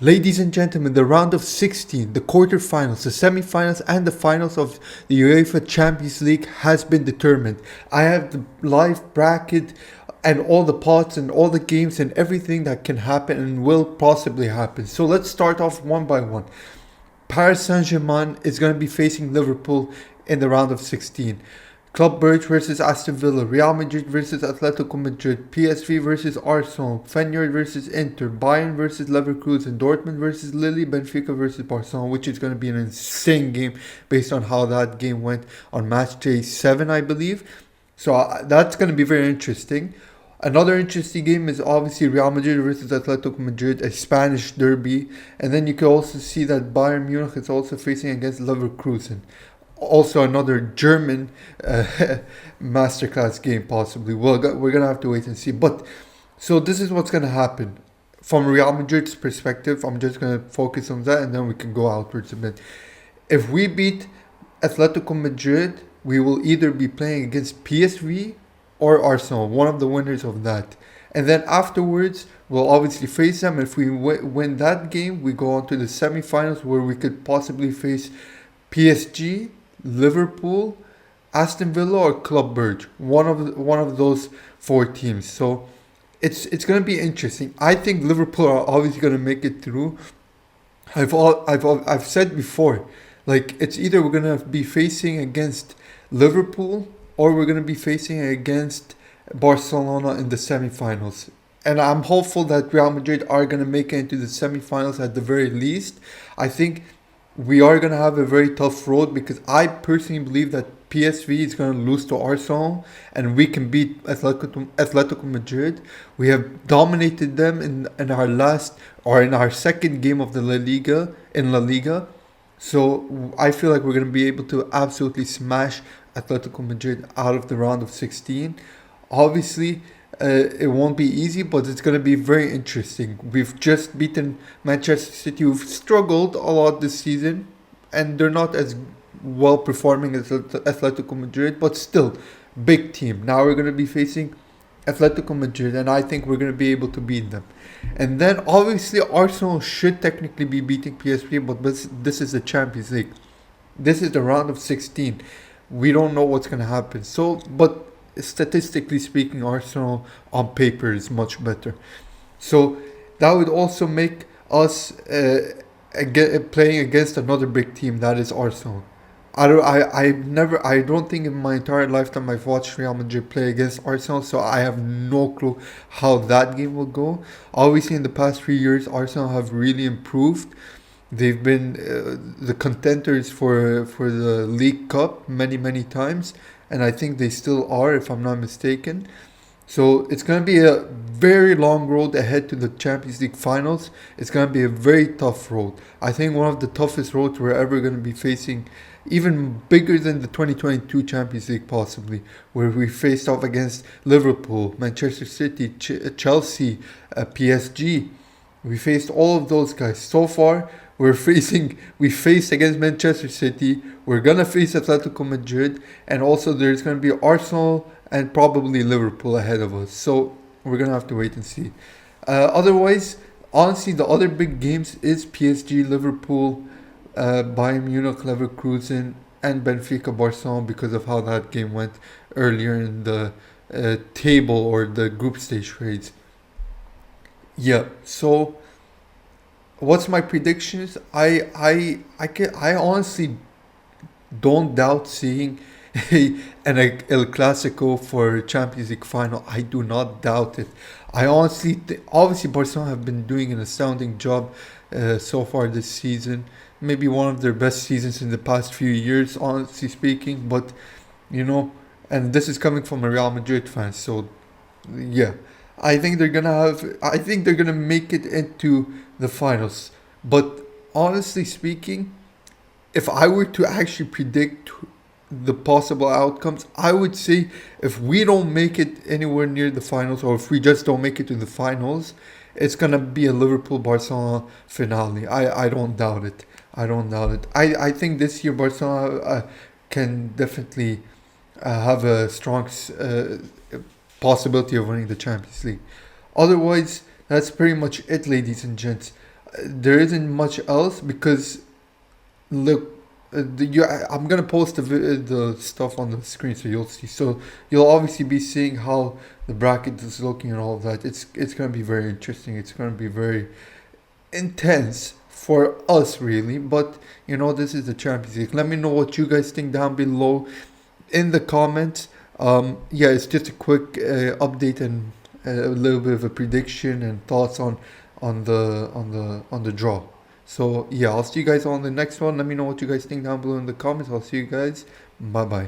Ladies and gentlemen, the round of 16, the quarterfinals, the semifinals, and the finals of the UEFA Champions League has been determined. I have the live bracket and all the pots and all the games and everything that can happen and will possibly happen. So let's start off one by one. Paris Saint-Germain is going to be facing Liverpool in the round of 16. Club Brugge versus Aston Villa, Real Madrid versus Atletico Madrid, PSV versus Arsenal, Feyenoord versus Inter, Bayern versus Leverkusen, Dortmund versus Lille, Benfica versus Barcelona, which is going to be an insane game based on how that game went on match day 7, I believe. So that's going to be very interesting. Another interesting game is obviously Real Madrid versus Atletico Madrid, a Spanish derby. And then you can also see that Bayern Munich is also facing against Leverkusen. Also another German masterclass game possibly. Well, we're going to have to wait and see. But so this is what's going to happen. From Real Madrid's perspective, I'm just going to focus on that and then we can go outwards a bit. If we beat Atletico Madrid, we will either be playing against PSV or Arsenal, one of the winners of that. And then afterwards, we'll obviously face them. If we win that game, we go on to the semi-finals where we could possibly face PSG, Liverpool, Aston Villa, or Club Brugge. One of those four teams. So it's going to be interesting. I think Liverpool are obviously going to make it through. I've said before, like it's either we're gonna be facing against Liverpool or we're gonna be facing against Barcelona in the semifinals. And I'm hopeful that Real Madrid are gonna make it into the semifinals at the very least. I think we are gonna have a very tough road because I personally believe that PSV is gonna lose to Arsenal and we can beat Atletico Madrid. We have dominated them in our last or in our second game of the La Liga. So I feel like we're gonna be able to absolutely smash Atletico Madrid out of the round of 16. Obviously, it won't be easy, but it's going to be very interesting. We've just beaten Manchester City, who've struggled a lot this season, and they're not as well performing as Atletico Madrid, but still, big team. Now we're going to be facing Atletico Madrid, and I think we're going to be able to beat them. And then obviously Arsenal should technically be beating PSV, but this is the Champions League. This is the round of 16. We don't know what's going to happen. So, but statistically speaking, Arsenal on paper is much better. So that would also make us playing against another big team that is Arsenal. I don't think in my entire lifetime I've watched Real Madrid play against Arsenal, so I have no clue how that game will go. Obviously, in the past 3 years, Arsenal have really improved. They've been the contenders for the League Cup many times, and I think they still are, if I'm not mistaken. So it's going to be a very long road ahead to the Champions League finals. It's going to be a very tough road. I think one of the toughest roads we're ever going to be facing, even bigger than the 2022 Champions League possibly, where we faced off against Liverpool, Manchester City, Chelsea, PSG. We faced all of those guys. So far, we faced against Manchester City. We're gonna face Atletico Madrid, and also there's gonna be Arsenal and probably Liverpool ahead of us. So we're gonna have to wait and see. Otherwise, honestly, the other big games is PSG, Liverpool, Bayern Munich, Leverkusen, and Benfica, Barcelona because of how that game went earlier in the table or the group stage phase. Yeah. So what's my predictions? I honestly don't doubt seeing an El Clasico for Champions League final. I do not doubt it. I honestly, obviously, Barcelona have been doing an astounding job so far this season. Maybe one of their best seasons in the past few years, honestly speaking. But you know, and this is coming from a Real Madrid fan, so yeah, I think they're gonna make it into the finals. But honestly speaking, if I were to actually predict the possible outcomes, I would say if we don't make it anywhere near the finals, or if we just don't make it to the finals, it's gonna be a Liverpool Barcelona finale. I don't doubt it. I don't doubt it. I think this year Barcelona can definitely have a strong possibility of winning the Champions League. Otherwise, that's pretty much it, ladies and gents. There isn't much else because look, I'm gonna post the stuff on the screen so you'll see. So you'll obviously be seeing how the bracket is looking and all of that. It's gonna be very interesting. It's gonna be very intense for us, really. But this is the Champions League. Let me know what you guys think down below in the comments. Yeah, it's just a quick update and a little bit of a prediction and thoughts on the draw. So yeah, I'll see you guys on the next one. Let me know what you guys think down below in the comments. I'll see you guys. Bye bye.